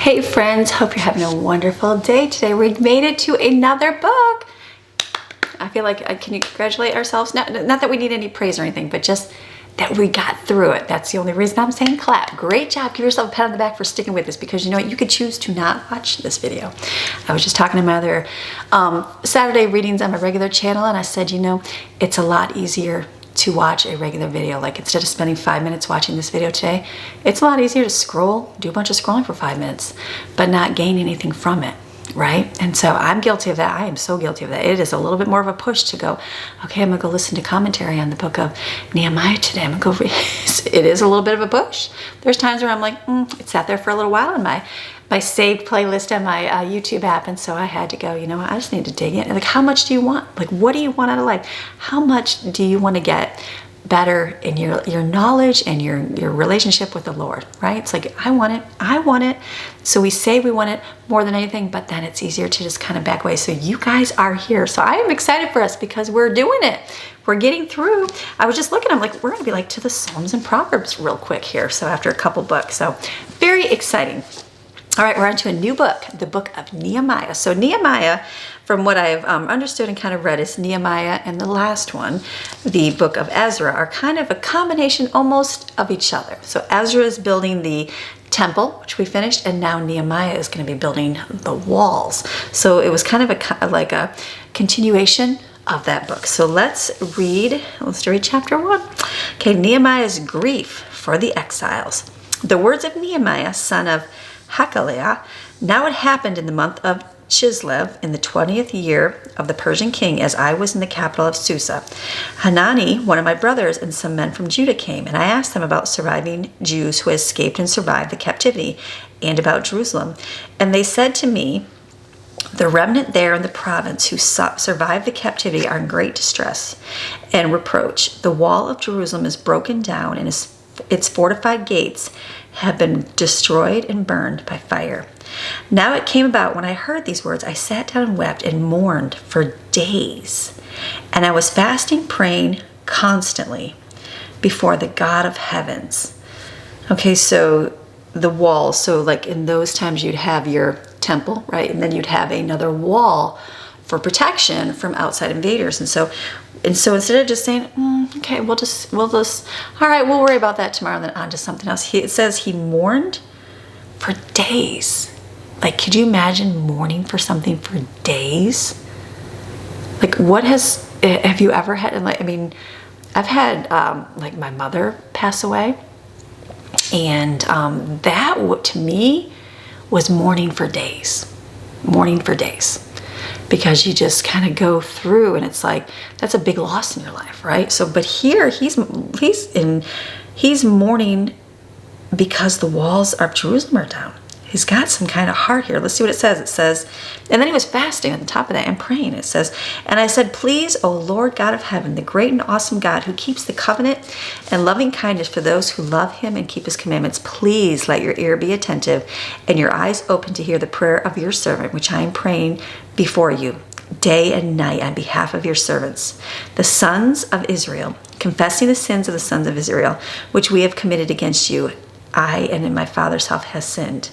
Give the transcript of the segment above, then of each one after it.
Hey friends, hope you're having a wonderful day today. We made it to another book. I feel like, can you congratulate ourselves? Not that we need any praise or anything, but just that we got through it. That's the only reason I'm saying clap. Great job. Give yourself a pat on the back for sticking with this, because you know what? You could choose to not watch this video. I was just talking to my other Saturday readings on my regular channel, and I said, you know, it's a lot easier to watch a regular video. Like, instead of spending 5 minutes watching this video today, it's a lot easier to scroll, do a bunch of scrolling for 5 minutes, but not gain anything from it, right? And so I'm guilty of that. I am so guilty of that. It is a little bit more of a push to go, okay, I'm gonna go listen to commentary on the book of Nehemiah today. I'm gonna go read. It is a little bit of a push. There's times where I'm like, it sat there for a little while in my saved playlist on my YouTube app, and so I had to go, you know what, I just need to dig in. Like, how much do you want? Like, what do you want out of life? How much do you want to get better in your knowledge and your relationship with the Lord, right? It's like, I want it. So we say we want it more than anything, but then it's easier to just kind of back away. So you guys are here. So I am excited for us because we're doing it. We're getting through. I was just looking, I'm like, we're gonna be like to the Psalms and Proverbs real quick here. So after a couple books, so very exciting. All right, we're on to a new book, the book of Nehemiah. So Nehemiah, from what I've understood and kind of read, is Nehemiah and the last one, the book of Ezra, are kind of a combination almost of each other. So Ezra is building the temple, which we finished, and now Nehemiah is going to be building the walls. So it was kind of like a continuation of that book. So let's read chapter 1. Okay, Nehemiah's grief for the exiles. The words of Nehemiah, son of Hakaliah. Now it happened in the month of Chislev, in the 20th year of the Persian king, as I was in the capital of Susa. Hanani, one of my brothers, and some men from Judah came, and I asked them about surviving Jews who had escaped and survived the captivity, and about Jerusalem. And they said to me, the remnant there in the province who survived the captivity are in great distress and reproach. The wall of Jerusalem is broken down, and its fortified gates have been destroyed and burned by fire. Now it came about, when I heard these words, I sat down and wept and mourned for days. And I was fasting, praying constantly before the God of heavens. Okay, so the wall, so like in those times you'd have your temple, right? And then you'd have another wall for protection from outside invaders. And so instead of just saying, okay, we'll just, all right, we'll worry about that tomorrow, and then on to something else. It says he mourned for days. Like, could you imagine mourning for something for days? Like, have you ever had, like, I mean, I've had, like, my mother pass away, and that, to me, was mourning for days. Because you just kind of go through, and it's like, that's a big loss in your life, right? So, but here he's mourning because the walls of Jerusalem are down. He's got some kind of heart here. Let's see what it says. It says, and then he was fasting on the top of that and praying. It says, and I said, please, O Lord God of heaven, the great and awesome God who keeps the covenant and loving kindness for those who love him and keep his commandments, please let your ear be attentive and your eyes open to hear the prayer of your servant, which I am praying before you day and night on behalf of your servants, the sons of Israel, confessing the sins of the sons of Israel, which we have committed against you. I and in my father's house has sinned.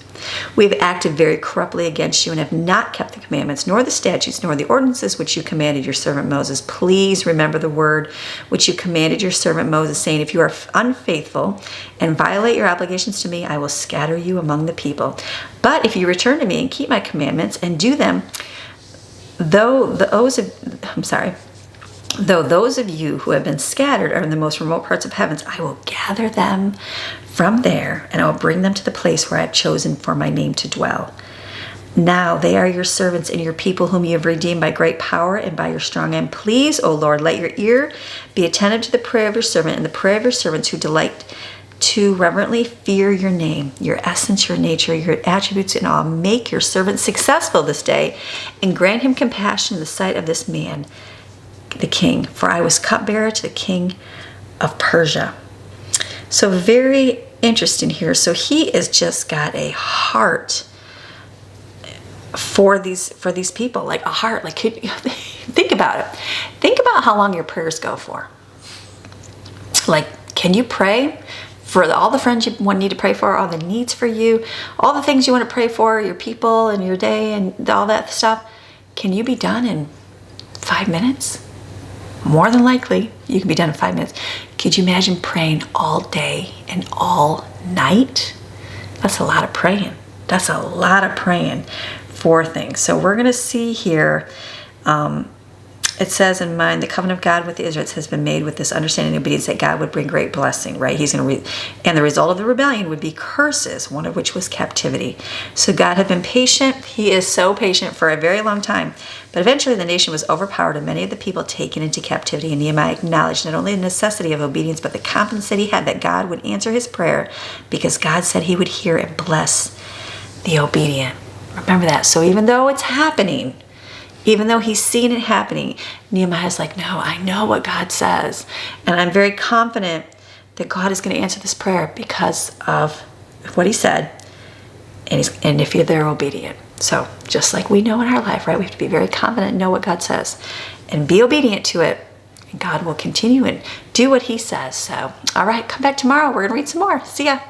We have acted very corruptly against you and have not kept the commandments, nor the statutes, nor the ordinances which you commanded your servant Moses. Please remember the word which you commanded your servant Moses, saying, if you are unfaithful and violate your obligations to me, I will scatter you among the people. But if you return to me and keep my commandments and do them, though those of you who have been scattered are in the most remote parts of heavens, I will gather them from there, and I will bring them to the place where I have chosen for my name to dwell. Now they are your servants and your people whom you have redeemed by great power and by your strong hand. Please, O Lord, let your ear be attentive to the prayer of your servant and the prayer of your servants who delight to reverently fear your name, your essence, your nature, your attributes, and all. Make your servant successful this day and grant him compassion in the sight of this man, the king, for I was cupbearer to the king of Persia. So very interesting here. So he has just got a heart for these people, like a heart. Like, think about it. Think about how long your prayers go for. Like, can you pray for all the friends you need to pray for, all the needs for you, all the things you want to pray for, your people and your day and all that stuff. Can you be done in 5 minutes? More than likely, you can be done in 5 minutes. Could you imagine praying all day and all night? That's a lot of praying. That's a lot of praying for things. So we're going to see here, it says in mind, the covenant of God with the Israelites has been made with this understanding and obedience that God would bring great blessing, right? He's going to, and the result of the rebellion would be curses, one of which was captivity. So God had been patient. He is so patient for a very long time. But eventually the nation was overpowered and many of the people taken into captivity. And Nehemiah acknowledged not only the necessity of obedience, but the confidence that he had that God would answer his prayer because God said he would hear and bless the obedient. Remember that. So even though it's happening, even though he's seen it happening, Nehemiah's like, no, I know what God says. And I'm very confident that God is going to answer this prayer because of what he said. And if they're obedient. So just like we know in our life, right? We have to be very confident and know what God says and be obedient to it. And God will continue and do what he says. So, all right, come back tomorrow. We're going to read some more. See ya.